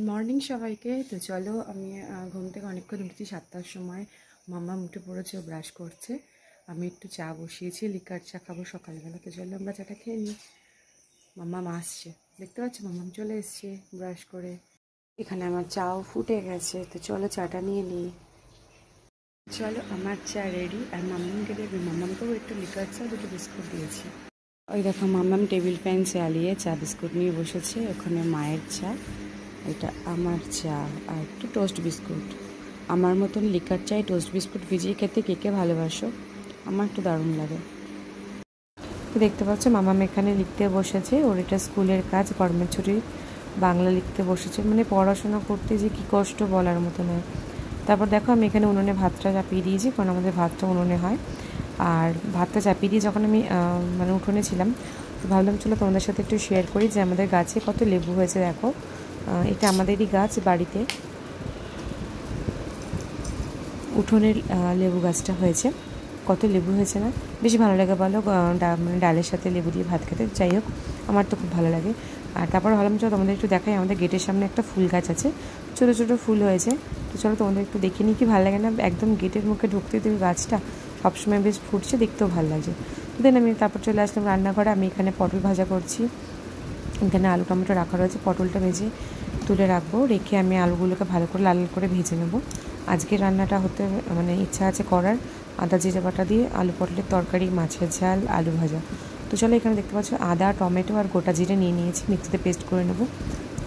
Morning সবাইকে। তো চলো আমি ঘুম থেকে অনেকক্ষণ উঠেছি 7টার সময়। মাম্মা উঠে পড়েছে, ও ব্রাশ করছে। আমি একটু চা বসিয়েছি, লিকার চা খাবো সকালবেলা। তো চলো আমরা চাটা খেয়ে নিই। মাম্মা আসছে, দেখতে পাচ্ছ মাম্মাম চলে এসছে ব্রাশ করে। এখানে আমার চাও ফুটে গেছে, তো চলো চাটা নিয়ে নিই। চলো আমার চা রেডি। আর মাম্মামকে দেখবে, মাম্মামকেও একটু লিকার চা, দুটো বিস্কুট দিয়েছি। ওই দেখো মাম্মাম টেবিল ফ্যান চালিয়ে চা বিস্কুট নিয়ে বসেছে। ওখানে মায়ের চা, এটা আমার চা, আর একটু টোস্ট বিস্কুট। আমার মতন লিকার চাই টোস্ট বিস্কুট ভিজিয়ে খেতে কে কে ভালোবাসো? আমার একটু দারুণ লাগে। তো দেখতে পাচ্ছ মামাম এখানে লিখতে বসেছে, ওর এটা স্কুলের কাজ, গরমের ছুটি বাংলা লিখতে বসেছে। মানে পড়াশোনা করতে যে কী কষ্ট বলার মতো নয়। তারপর দেখো আমি এখানে উনুনে ভাতটা চাপিয়ে দিয়েছি, কারণ আমাদের ভাতটা উনুনে হয়। আর ভাতটা চাপিয়ে দিয়ে যখন আমি মানে উঠোনে ছিলাম, তো ভাবলাম চলো তোমাদের সাথে একটু শেয়ার করি যে আমাদের গাছে কত লেবু হয়েছে। দেখো এটা আমাদেরই গাছ, বাড়িতে উঠোনের লেবু গাছটা হয়েছে। কত লেবু হয়েছে না? বেশি ভালো লাগে বলো মানে ডালের সাথে লেবু দিয়ে ভাত খেতে। যাই হোক, আমার তো খুব ভালো লাগে। আর তারপর ভাবলাম চলো তোমাদের একটু দেখাই, আমাদের গেটের সামনে একটা ফুল গাছ আছে, ছোটো ছোটো ফুল হয়েছে। তো চলো তোমাদের একটু দেখে নিই, কি ভালো লাগে না? একদম গেটের মুখে ঢুকতে দেবে গাছটা, সবসময় বেশ ফুটছে, দেখতেও ভালো লাগছে। দেন আমি তারপর চলে আসলাম রান্নাঘরে। আমি এখানে পটল ভাজা করছি। এখানে আলু টমেটো রাখা রয়েছে, পটলটা ভেজে তুলে রাখবো, রেখে আমি আলুগুলোকে ভালো করে লাল করে ভেজে নেবো। আজকে রান্নাটা হতে মানে ইচ্ছা আছে করার, আদা জিরে বাটা দিয়ে আলু পটলের তরকারি, মাছের ঝাল, আলু ভাজা। তো চলো এখানে দেখতে পাচ্ছ আদা টমেটো আর গোটা জিরে নিয়ে নিয়েছি, মিক্সিতে পেস্ট করে নেবো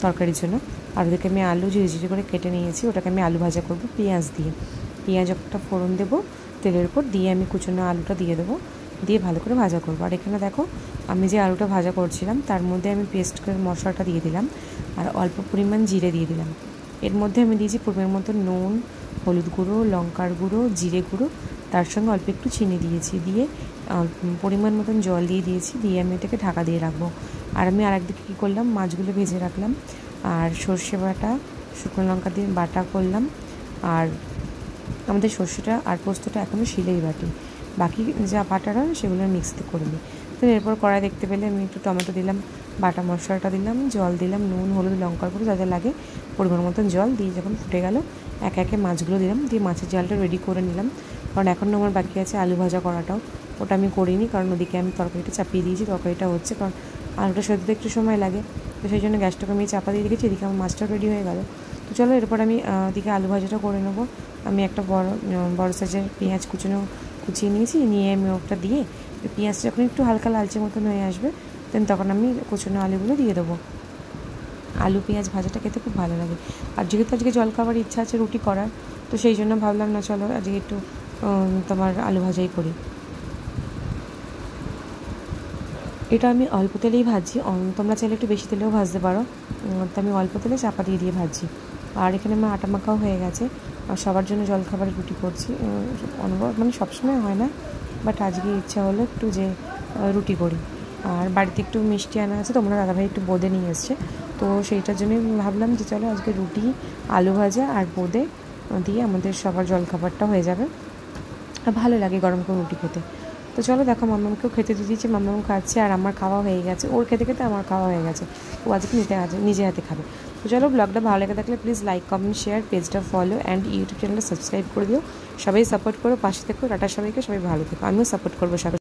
তরকারির জন্য। আর ওদেরকে আমি আলু ঝিরে ঝিরে করে কেটে নিয়েছি, ওটাকে আমি আলু ভাজা করবো পেঁয়াজ দিয়ে। পেঁয়াজ একটা ফোড়ন দেবো তেলের উপর, দিয়ে আমি কুচনো আলুটা দিয়ে দেবো, দিয়ে ভালো করে ভাজা করবো। আর এখানে দেখো আমি যে আলুটা ভাজা করছিলাম তার মধ্যে আমি পেস্ট করে মশলাটা দিয়ে দিলাম, আর অল্প পরিমাণ জিরে দিয়ে দিলাম। এর মধ্যে আমি দিয়েছি পরিমাণ মতো নুন, হলুদ গুঁড়ো, লঙ্কার গুঁড়ো, জিরে গুঁড়ো, তার সঙ্গে অল্প একটু চিনি দিয়েছি, দিয়ে পরিমাণ মতন জল দিয়ে দিয়েছি, দিয়ে আমি এটাকে ঢাকা দিয়ে রাখবো। আর আমি আরেকদিকে কী করলাম, মাছগুলো ভেজে রাখলাম, আর সর্ষে বাটা, শুকনো লঙ্কা দিয়ে বাটা করলাম। আর আমাদের সর্ষেটা আর পোস্তটা এখনও শিলেই বাটি, বাকি যা বাটারা সেগুলো মিক্সিতে করে নিই। তো এরপর কড়াই দেখতে পেলে আমি একটু টমেটো দিলাম, বাটা মশলাটা দিলাম, জল দিলাম, নুন হলুদ লঙ্কার গুঁড়ো যা যা লাগে পরিমাণ মতন জল দিয়ে যখন ফুটে গেল, একে একে মাছগুলো দিলাম, দিয়ে মাছের ঝালটা রেডি করে নিলাম। কারণ এখনও আমার বাকি আছে আলু ভাজা করাটাও, ওটা আমি করিনি, কারণ ওদিকে আমি তরকারিটা চাপিয়ে দিয়েছি, তরকারিটা হচ্ছে, কারণ আলুটা সেদ্ধ একটু সময় লাগে। তো সেই জন্য গ্যাসটাকে আমি চাপা দিয়ে রেখেছি, এদিকে আমার মাছটাও রেডি হয়ে গেল। তো চলো এরপর আমি এদিকে আলু ভাজাটা করে নেবো। আমি একটা বড় সাইজের পেঁয়াজ কুচিয়ে নিয়েছি, নিয়ে আমি ওটা দিয়ে পেঁয়াজটা যখন একটু হালকা লালচে মতন হয়ে আসবে, দেন তখন আমি কুচনো আলুগুলো দিয়ে দেবো। আলু পেঁয়াজ ভাজাটা খেতে খুব ভালো লাগে। আর যেহেতু আজকে জলখাবার ইচ্ছা আছে রুটি করার, তো সেই জন্য ভাবলাম না চলো আজকে একটু তোমার আলু ভাজাই করি। এটা আমি অল্প তেলেই ভাজি, তোমরা চাইলে একটু বেশি তেলেও ভাজতে পারো। তো আমি অল্প তেলে চাপা দিয়ে দিয়ে ভাজি। আর এখানে আমার আটা মাখাও হয়ে গেছে, আর সবার জন্য জলখাবারে রুটি করছি। মানে সবসময় হয় না, বাট আজকে ইচ্ছা হলো একটু যে রুটি করি। আর বাড়িতে একটু মিষ্টি আনা আছে, তোমরা দাদাভাই একটু বোঁদে নিয়ে এসছে, তো সেইটার জন্যই ভাবলাম যে চলো আজকে রুটি, আলু ভাজা আর বোঁদে দিয়ে আমাদের সবার জলখাবারটা হয়ে যাবে। আর ভালো লাগে গরম করে রুটি খেতে। তো চলো দেখো মাম্মামকেও খেতে দিয়ে দিয়েছি, মাম্মাম খাচ্ছে, আর আমার খাওয়া হয়ে গেছে, ওর খেতে খেতে আমার খাওয়া হয়ে গেছে। ও আজকে নিজে হাতে খাবে। তো চলো ব্লগটা ভালো লেগে থাকলে প্লিজ লাইক কমেন্ট শেয়ার, পেজটা ফলো অ্যান্ড ইউটিউব চ্যানেলটা সাবস্ক্রাইব করে দিও। সবাই সাপোর্ট করো, পাশে থেকো। টাটা সবাইকে, সবাই ভালো থেকো, আমিও সাপোর্ট করবো সবাই।